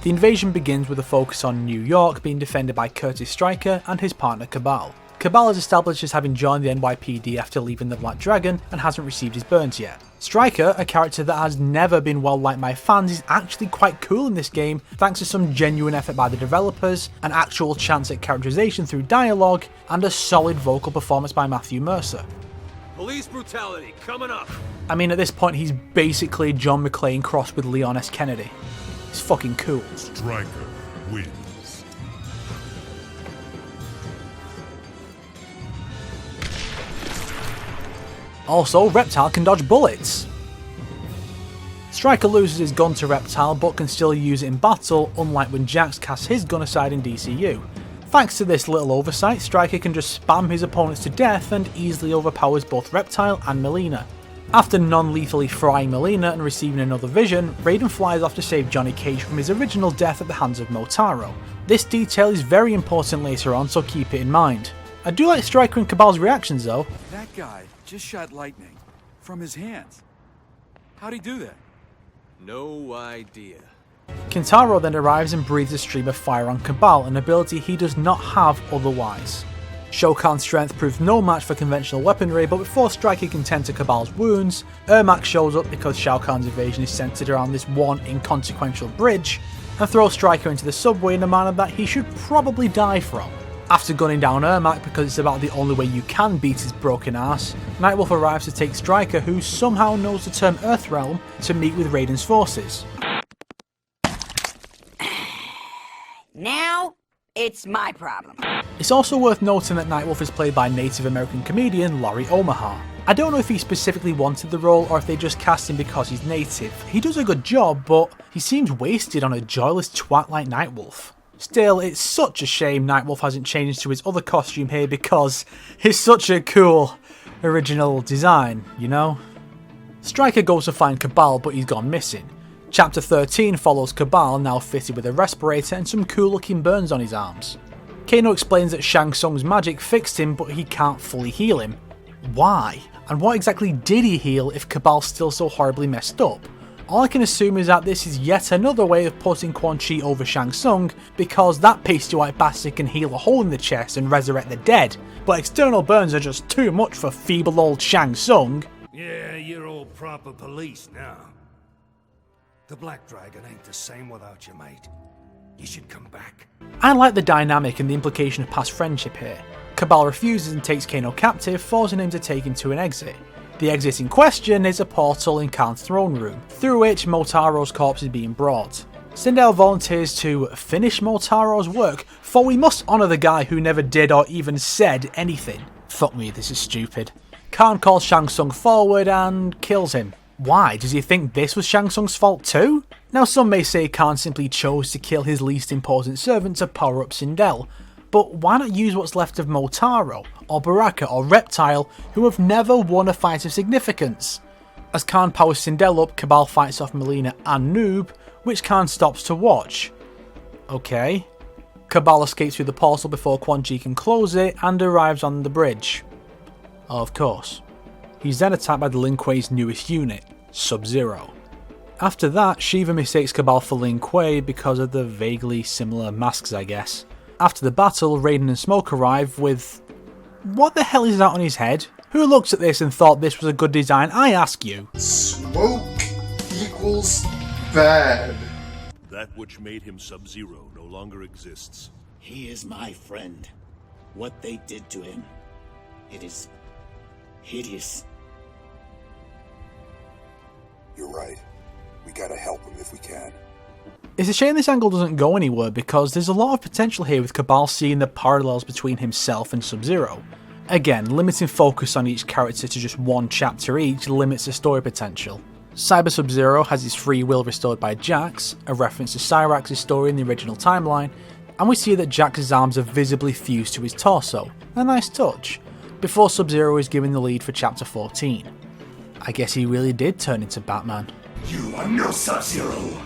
The invasion begins with a focus on New York being defended by Curtis Stryker and his partner Kabal. Kabal is established as having joined the NYPD after leaving the Black Dragon and hasn't received his burns yet. Stryker, a character that has never been well liked by fans, is actually quite cool in this game thanks to some genuine effort by the developers, an actual chance at characterization through dialogue, and a solid vocal performance by Matthew Mercer. Police brutality coming up. I mean, at this point he's basically John McClane crossed with Leon S. Kennedy. It's fucking cool. Stryker wins. Also, Reptile can dodge bullets. Stryker loses his gun to Reptile but can still use it in battle, unlike when Jax casts his gun aside in DCU. Thanks to this little oversight, Stryker can just spam his opponents to death and easily overpowers both Reptile and Melina. After non-lethally frying Melina and receiving another vision, Raiden flies off to save Johnny Cage from his original death at the hands of Motaro. This detail is very important later on, so keep it in mind. I do like Stryker and Kabal's reactions though. That guy just shot lightning from his hands. How'd he do that? No idea. Kintaro then arrives and breathes a stream of fire on Kabal, an ability he does not have otherwise. Shao Kahn's strength proves no match for conventional weaponry, but before Stryker can tend to Kabal's wounds, Ermac shows up because Shao Kahn's evasion is centered around this one inconsequential bridge, and throws Stryker into the subway in a manner that he should probably die from. After gunning down Ermac because it's about the only way you can beat his broken ass, Nightwolf arrives to take Stryker, who somehow knows the term Earthrealm, to meet with Raiden's forces. Now, it's my problem. It's also worth noting that Nightwolf is played by Native American comedian Laurie Omaha. I don't know if he specifically wanted the role or if they just cast him because he's native. He does a good job, but he seems wasted on a joyless twat like Nightwolf. Still, it's such a shame Nightwolf hasn't changed to his other costume here because it's such a cool original design, you know? Stryker goes to find Kabal, but he's gone missing. Chapter 13 follows Kabal, now fitted with a respirator and some cool looking burns on his arms. Kano explains that Shang Tsung's magic fixed him, but he can't fully heal him. Why? And what exactly did he heal if Kabal's still so horribly messed up? All I can assume is that this is yet another way of putting Quan Chi over Shang Tsung, because that pasty white bastard can heal a hole in the chest and resurrect the dead, but external burns are just too much for feeble old Shang Tsung. Yeah, you're all proper police now. The Black Dragon ain't the same without you, mate. You should come back. I like the dynamic and the implication of past friendship here. Kabal refuses and takes Kano captive, forcing him to take him to an exit. The exit in question is a portal in Khan's throne room, through which Motaro's corpse is being brought. Sindel volunteers to finish Motaro's work, for we must honour the guy who never did or even said anything. Fuck me, this is stupid. Khan calls Shang Tsung forward and kills him. Why? Does he think this was Shang Tsung's fault too? Now some may say Khan simply chose to kill his least important servant to power up Sindel, but why not use what's left of Motaro, or Baraka, or Reptile, who have never won a fight of significance? As Khan powers Sindel up, Kabal fights off Melina and Noob, which Khan stops to watch. Okay. Kabal escapes through the portal before Quan Chi can close it and arrives on the bridge. Of course. He's then attacked by the Lin Kuei's newest unit, Sub-Zero. After that, Shiva mistakes Kabal for Lin Kuei because of the vaguely similar masks, I guess. After the battle, Raiden and Smoke arrive with... What the hell is that on his head? Who looks at this and thought this was a good design, I ask you? Smoke equals bad. That which made him Sub-Zero no longer exists. He is my friend. What they did to him, it is hideous. You're right. We gotta help him if we can. It's a shame this angle doesn't go anywhere because there's a lot of potential here with Kabal seeing the parallels between himself and Sub-Zero. Again, limiting focus on each character to just one chapter each limits the story potential. Cyber Sub-Zero has his free will restored by Jax, a reference to Cyrax's story in the original timeline, and we see that Jax's arms are visibly fused to his torso, a nice touch, before Sub-Zero is given the lead for chapter 14. I guess he really did turn into Batman. You are no Sub-Zero.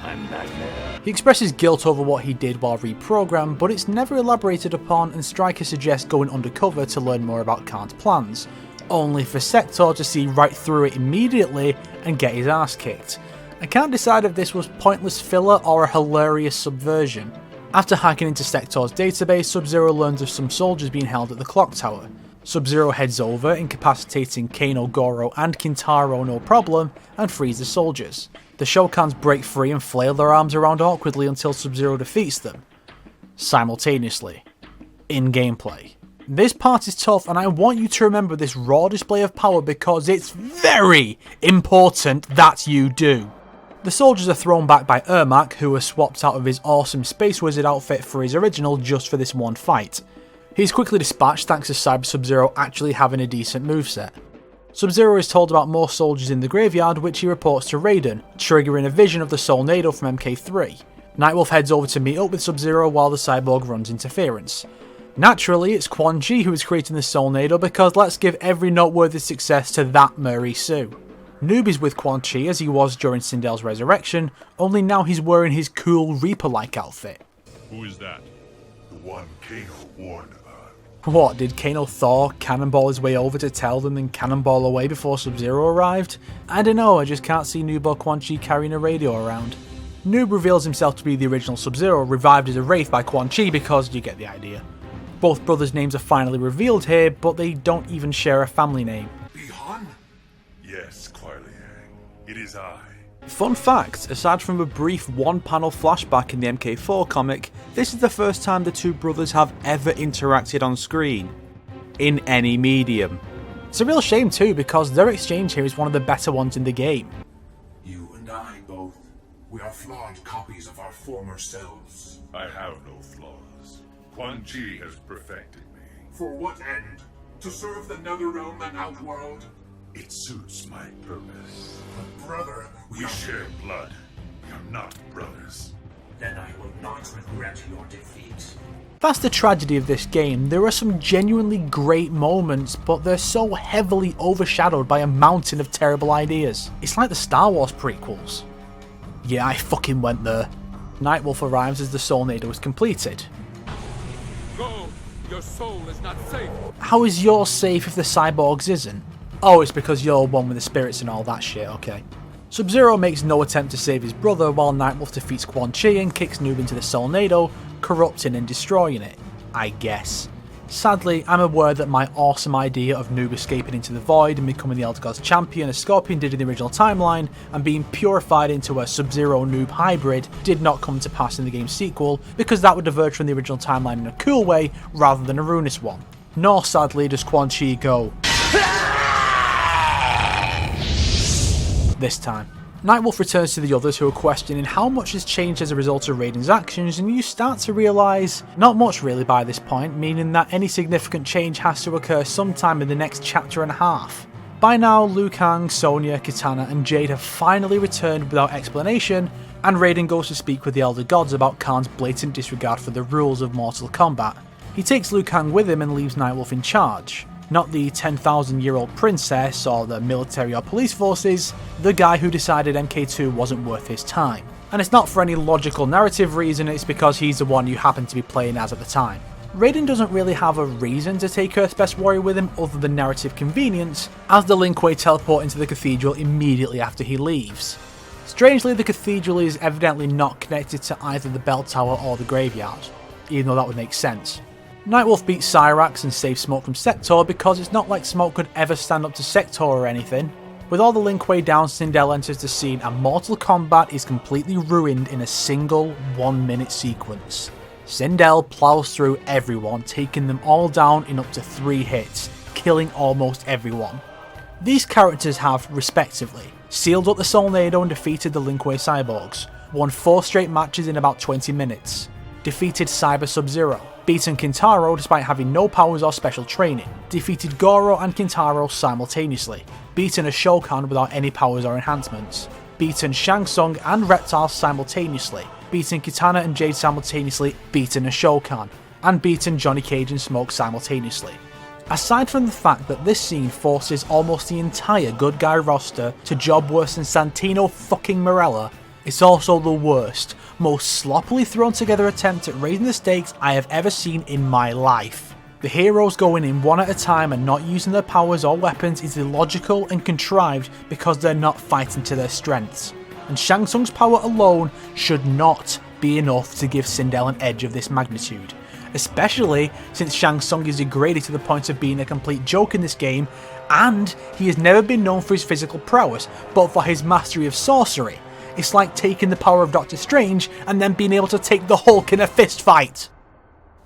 I'm Batman. He expresses guilt over what he did while reprogrammed, but it's never elaborated upon, and Stryker suggests going undercover to learn more about Khan's plans, only for Sector to see right through it immediately and get his ass kicked. I can't decide if this was pointless filler or a hilarious subversion. After hacking into Sector's database, Sub-Zero learns of some soldiers being held at the clock tower. Sub-Zero heads over, incapacitating Kano, Goro and Kintaro no problem, and frees the soldiers. The Shokans break free and flail their arms around awkwardly until Sub-Zero defeats them. Simultaneously. In gameplay. This part is tough, and I want you to remember this raw display of power because it's very important that you do. The soldiers are thrown back by Ermac, who was swapped out of his awesome Space Wizard outfit for his original just for this one fight. He's quickly dispatched thanks to Cyber Sub-Zero actually having a decent moveset. Sub-Zero is told about more soldiers in the graveyard, which he reports to Raiden, triggering a vision of the Soulnado from MK3. Nightwolf heads over to meet up with Sub-Zero while the cyborg runs interference. Naturally, it's Quan Chi who is creating the Soulnado because let's give every noteworthy success to that Murray Sue. Noob is with Quan Chi as he was during Sindel's resurrection, only now he's wearing his cool Reaper-like outfit. Who is that? The one Kano warned about. What, did Kano Thor cannonball his way over to tell them and cannonball away before Sub-Zero arrived? I don't know, I just can't see Noob or Quan Chi carrying a radio around. Noob reveals himself to be the original Sub-Zero, revived as a wraith by Quan Chi because you get the idea. Both brothers' names are finally revealed here, but they don't even share a family name. Bihan? Yes, Kuai Liang. It is I. Fun fact, aside from a brief one-panel flashback in the MK4 comic, this is the first time the two brothers have ever interacted on screen. In any medium. It's a real shame too, because their exchange here is one of the better ones in the game. You and I both. We are flawed copies of our former selves. I have no flaws. Quan Chi has perfected me. For what end? To serve the Netherrealm and Outworld? It suits my purpose. But brother, We share blood. We are not brothers. Then I will not regret your defeat. That's the tragedy of this game. There are some genuinely great moments, but they're so heavily overshadowed by a mountain of terrible ideas. It's like the Star Wars prequels. Yeah, I fucking went there. Nightwolf arrives as the Soulnado is completed. Go! Your soul is not safe! How is yours safe if the cyborg's isn't? Oh, it's because you're one with the spirits and all that shit, okay. Sub-Zero makes no attempt to save his brother while Nightwolf defeats Quan Chi and kicks Noob into the Soulnado, corrupting and destroying it. I guess. Sadly, I'm aware that my awesome idea of Noob escaping into the void and becoming the Elder Gods champion as Scorpion did in the original timeline, and being purified into a Sub-Zero Noob hybrid did not come to pass in the game's sequel, because that would diverge from the original timeline in a cool way rather than a ruinous one. Nor sadly does Quan Chi go this time. Nightwolf returns to the others who are questioning how much has changed as a result of Raiden's actions, and you start to realise not much really by this point, meaning that any significant change has to occur sometime in the next chapter and a half. By now, Liu Kang, Sonya, Kitana and Jade have finally returned without explanation, and Raiden goes to speak with the Elder Gods about Kahn's blatant disregard for the rules of Mortal Kombat. He takes Liu Kang with him and leaves Nightwolf in charge. Not the 10,000-year-old princess or the military or police forces, the guy who decided MK2 wasn't worth his time. And it's not for any logical narrative reason, it's because he's the one you happen to be playing as at the time. Raiden doesn't really have a reason to take Earth's Best Warrior with him other than narrative convenience, as the Lin Kuei teleport into the cathedral immediately after he leaves. Strangely, the cathedral is evidently not connected to either the bell tower or the graveyard, even though that would make sense. Nightwolf beats Cyrax and saves Smoke from Sector because it's not like Smoke could ever stand up to Sector or anything. With all the Lin Kuei down, Sindel enters the scene and Mortal Kombat is completely ruined in a single 1-minute sequence. Sindel plows through everyone, taking them all down in up to 3 hits, killing almost everyone. These characters have, respectively, sealed up the Soulnado and defeated the Lin Kuei cyborgs, won 4 straight matches in about 20 minutes, defeated Cyber Sub-Zero, beaten Kintaro despite having no powers or special training, defeated Goro and Kintaro simultaneously, beaten a Shokan without any powers or enhancements, beaten Shang Tsung and Reptile simultaneously, beaten Kitana and Jade simultaneously, beaten a Shokan, and beaten Johnny Cage and Smoke simultaneously. Aside from the fact that this scene forces almost the entire good guy roster to job worse than Santino fucking Morella, it's also the worst, most sloppily thrown together attempt at raising the stakes I have ever seen in my life. The heroes going in one at a time and not using their powers or weapons is illogical and contrived because they're not fighting to their strengths. and Shang Tsung's power alone should not be enough to give Sindel an edge of this magnitude, especially since Shang Tsung is degraded to the point of being a complete joke in this game, and he has never been known for his physical prowess, but for his mastery of sorcery. It's like taking the power of Doctor Strange and then being able to take the Hulk in a fist fight.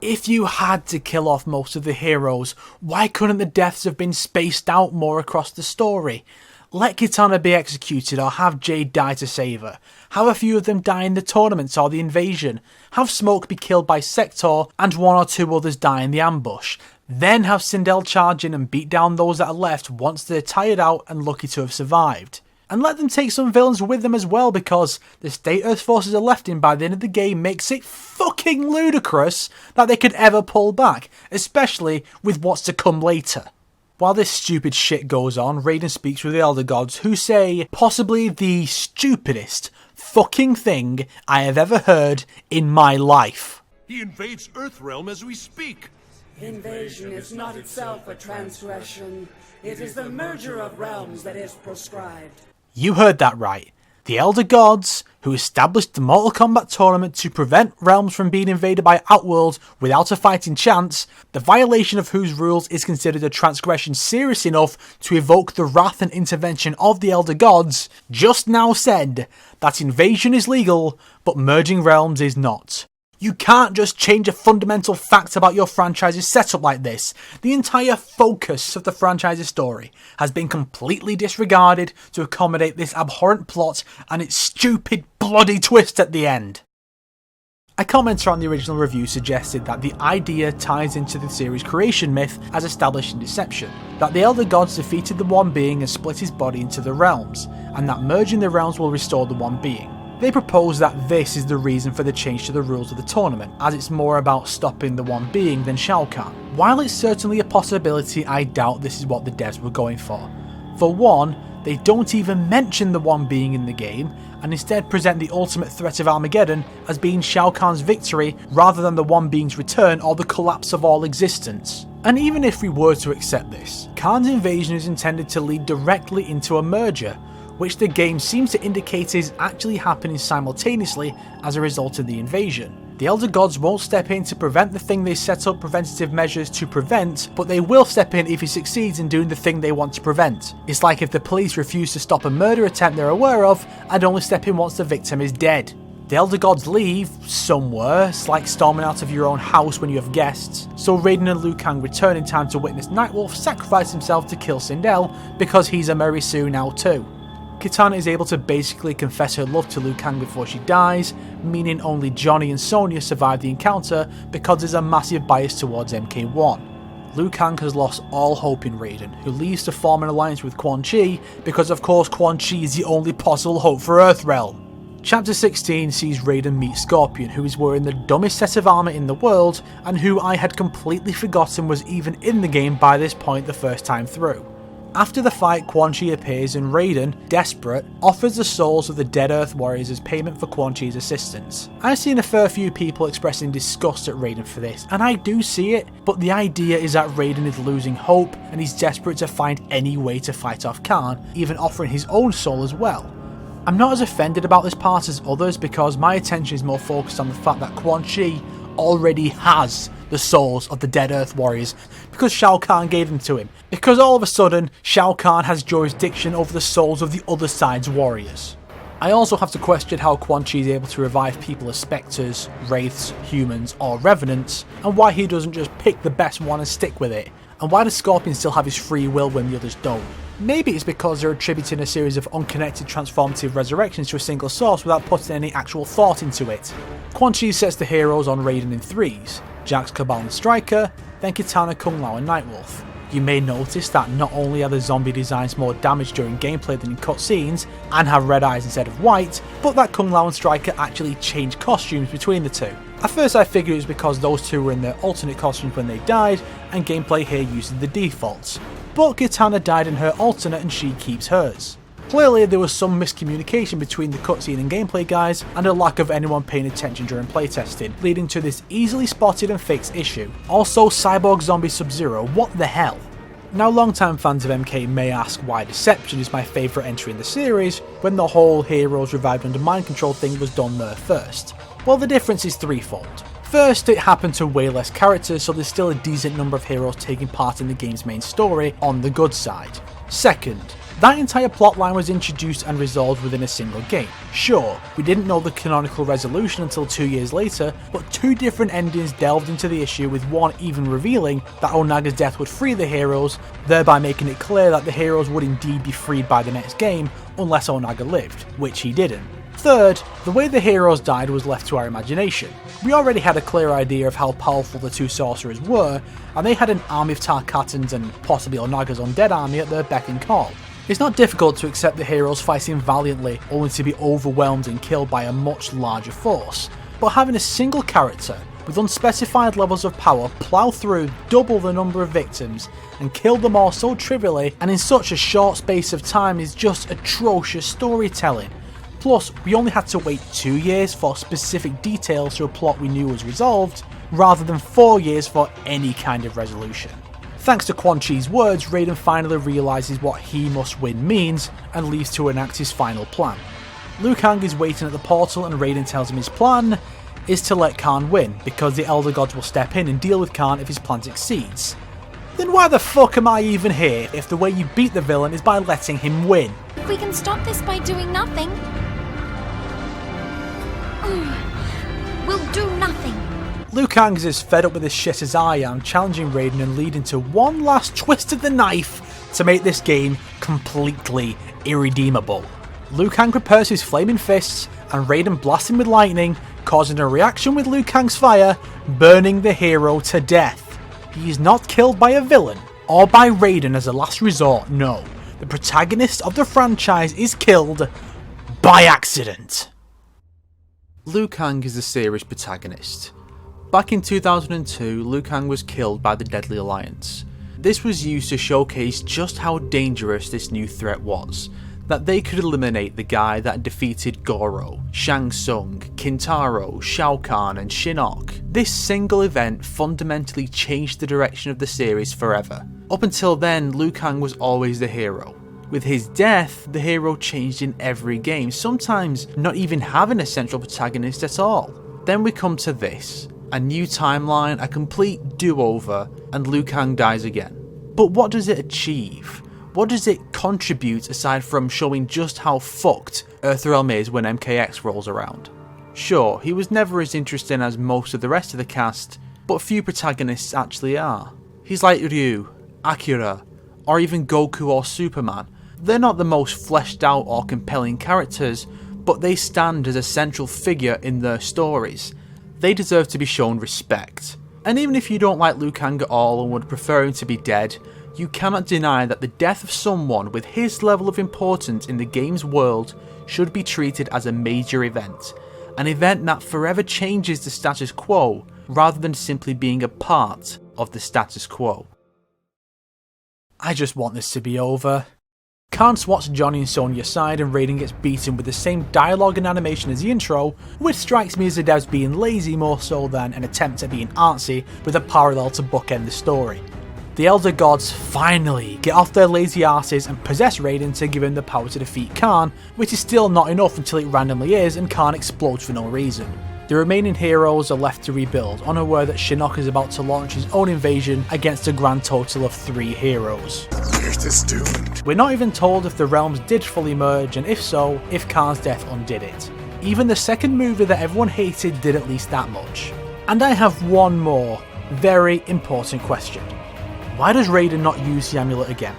If you had to kill off most of the heroes, why couldn't the deaths have been spaced out more across the story? Let Kitana be executed or have Jade die to save her. Have a few of them die in the tournaments or the invasion. Have Smoke be killed by Sector and one or two others die in the ambush. Then have Sindel charge in and beat down those that are left once they're tired out and lucky to have survived. And let them take some villains with them as well, because the state Earth forces are left in by the end of the game makes it fucking ludicrous that they could ever pull back, especially with what's to come later. While this stupid shit goes on, Raiden speaks with the Elder Gods, who say possibly the stupidest fucking thing I have ever heard in my life. He invades Earthrealm as we speak. Invasion is not itself a transgression. It is the merger of realms that is prescribed. You heard that right. The Elder Gods, who established the Mortal Kombat tournament to prevent realms from being invaded by Outworld without a fighting chance, the violation of whose rules is considered a transgression serious enough to evoke the wrath and intervention of the Elder Gods, just now said that invasion is legal, but merging realms is not. You can't just change a fundamental fact about your franchise's setup like this. The entire focus of the franchise's story has been completely disregarded to accommodate this abhorrent plot and its stupid bloody twist at the end. A commenter on the original review suggested that the idea ties into the series' creation myth as established in Deception, that the Elder Gods defeated the One Being and split his body into the realms, and that merging the realms will restore the One Being. They propose that this is the reason for the change to the rules of the tournament, as it's more about stopping the One Being than Shao Kahn. While it's certainly a possibility, I doubt this is what the devs were going for. For one, they don't even mention the One Being in the game, and instead present the ultimate threat of Armageddon as being Shao Kahn's victory rather than the One Being's return or the collapse of all existence. And even if we were to accept this, Kahn's invasion is intended to lead directly into a merger, which the game seems to indicate is actually happening simultaneously as a result of the invasion. The Elder Gods won't step in to prevent the thing they set up preventative measures to prevent, but they will step in if he succeeds in doing the thing they want to prevent. It's like if the police refuse to stop a murder attempt they're aware of, and only step in once the victim is dead. The Elder Gods leave somewhere, it's like storming out of your own house when you have guests, so Raiden and Liu Kang return in time to witness Nightwolf sacrifice himself to kill Sindel, because he's a Merisu now too. Kitana is able to basically confess her love to Liu Kang before she dies, meaning only Johnny and Sonya survive the encounter because there's a massive bias towards MK1. Liu Kang has lost all hope in Raiden, who leaves to form an alliance with Quan Chi because of course Quan Chi is the only possible hope for Earthrealm. Chapter 16 sees Raiden meet Scorpion, who is wearing the dumbest set of armour in the world and who I had completely forgotten was even in the game by this point the first time through. After the fight, Quan Chi appears and Raiden, desperate, offers the souls of the dead Earth warriors as payment for Quan Chi's assistance. I've seen a fair few people expressing disgust at Raiden for this, and I do see it, but the idea is that Raiden is losing hope and he's desperate to find any way to fight off Khan, even offering his own soul as well. I'm not as offended about this part as others because my attention is more focused on the fact that Quan Chi already has the souls of the dead Earth warriors because Shao Kahn gave them to him. Because all of a sudden, Shao Kahn has jurisdiction over the souls of the other side's warriors. I also have to question how Quan Chi is able to revive people as spectres, wraiths, humans or revenants, and why he doesn't just pick the best one and stick with it. And why does Scorpion still have his free will when the others don't? Maybe it's because they're attributing a series of unconnected transformative resurrections to a single source without putting any actual thought into it. Quan Chi sets the heroes on Raiden in threes: Jax, Kabal and Striker, then Kitana, Kung Lao and Nightwolf. You may notice that not only are the zombie designs more damaged during gameplay than in cutscenes, and have red eyes instead of white, but that Kung Lao and Striker actually change costumes between the two. At first I figured it was because those two were in their alternate costumes when they died, and gameplay here uses the defaults. But Kitana died in her alternate and she keeps hers. Clearly there was some miscommunication between the cutscene and gameplay guys, and a lack of anyone paying attention during playtesting, leading to this easily spotted and fixed issue. Also, Cyborg Zombie Sub-Zero, what the hell? Now, long-time fans of MK may ask why Deception is my favourite entry in the series, when the whole heroes revived under mind control thing was done there first. Well, the difference is threefold. First, it happened to way less characters, so there's still a decent number of heroes taking part in the game's main story on the good side. Second, that entire plotline was introduced and resolved within a single game. Sure, we didn't know the canonical resolution until 2 years later, but 2 different endings delved into the issue, with one even revealing that Onaga's death would free the heroes, thereby making it clear that the heroes would indeed be freed by the next game unless Onaga lived, which he didn't. Third, the way the heroes died was left to our imagination. We already had a clear idea of how powerful the 2 sorcerers were, and they had an army of Tarkatans and possibly Onaga's undead army at their beck and call. It's not difficult to accept the heroes fighting valiantly only to be overwhelmed and killed by a much larger force, but having a single character with unspecified levels of power plough through double the number of victims and kill them all so trivially and in such a short space of time is just atrocious storytelling. Plus, we only had to wait 2 years for specific details to a plot we knew was resolved, rather than 4 years for any kind of resolution. Thanks to Quan Chi's words, Raiden finally realises what he must win means and leaves to enact his final plan. Liu Kang is waiting at the portal and Raiden tells him his plan is to let Khan win, because the Elder Gods will step in and deal with Khan if his plan succeeds. Then why the fuck am I even here if the way you beat the villain is by letting him win? We can stop this by doing nothing. We'll do nothing. Liu Kang is as fed up with this shit as I am, challenging Raiden and leading to one last twist of the knife to make this game completely irredeemable. Liu Kang prepares his flaming fists and Raiden blasts him with lightning, causing a reaction with Liu Kang's fire, burning the hero to death. He is not killed by a villain, or by Raiden as a last resort, no. The protagonist of the franchise is killed by accident. Liu Kang is the series protagonist. Back in 2002, Liu Kang was killed by the Deadly Alliance. This was used to showcase just how dangerous this new threat was, that they could eliminate the guy that defeated Goro, Shang Tsung, Kintaro, Shao Kahn and Shinnok. This single event fundamentally changed the direction of the series forever. Up until then, Liu Kang was always the hero. With his death, the hero changed in every game, sometimes not even having a central protagonist at all. Then we come to this. A new timeline, a complete do-over, and Liu Kang dies again. But what does it achieve? What does it contribute aside from showing just how fucked Earthrealm is when MKX rolls around? Sure, he was never as interesting as most of the rest of the cast, but few protagonists actually are. He's like Ryu, Akira, or even Goku or Superman. They're not the most fleshed out or compelling characters, but they stand as a central figure in their stories. They deserve to be shown respect. And even if you don't like Liu Kang at all and would prefer him to be dead, you cannot deny that the death of someone with his level of importance in the game's world should be treated as a major event. An event that forever changes the status quo, rather than simply being a part of the status quo. I just want this to be over. Khan swats Johnny and Sonya aside and Raiden gets beaten with the same dialogue and animation as the intro, which strikes me as the devs being lazy more so than an attempt at being artsy with a parallel to bookend the story. The Elder Gods finally get off their lazy asses and possess Raiden to give him the power to defeat Khan, which is still not enough until it randomly is and Khan explodes for no reason. The remaining heroes are left to rebuild, unaware that Shinnok is about to launch his own invasion against a grand total of 3 heroes. We're not even told if the realms did fully merge, and if so, if Khan's death undid it. Even the second movie that everyone hated did at least that much. And I have one more, very important question. Why does Raiden not use the amulet again?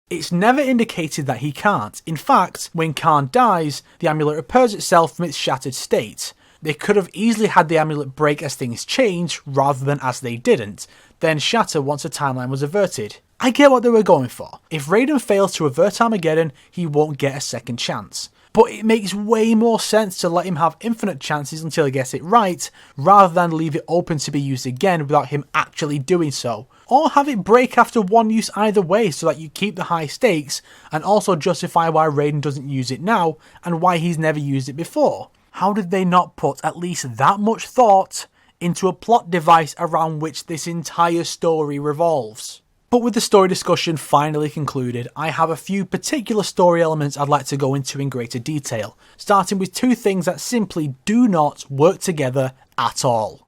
It's never indicated that he can't. In fact, when Khan dies, the amulet repairs itself from its shattered state. They could have easily had the amulet break as things change, rather than as they didn't, then shatter once the timeline was averted. I get what they were going for. If Raiden fails to avert Armageddon, he won't get a second chance. But it makes way more sense to let him have infinite chances until he gets it right, rather than leave it open to be used again without him actually doing so. Or have it break after one use either way so that you keep the high stakes, and also justify why Raiden doesn't use it now, and why he's never used it before. How did they not put at least that much thought into a plot device around which this entire story revolves? But with the story discussion finally concluded, I have a few particular story elements I'd like to go into in greater detail, starting with two things that simply do not work together at all.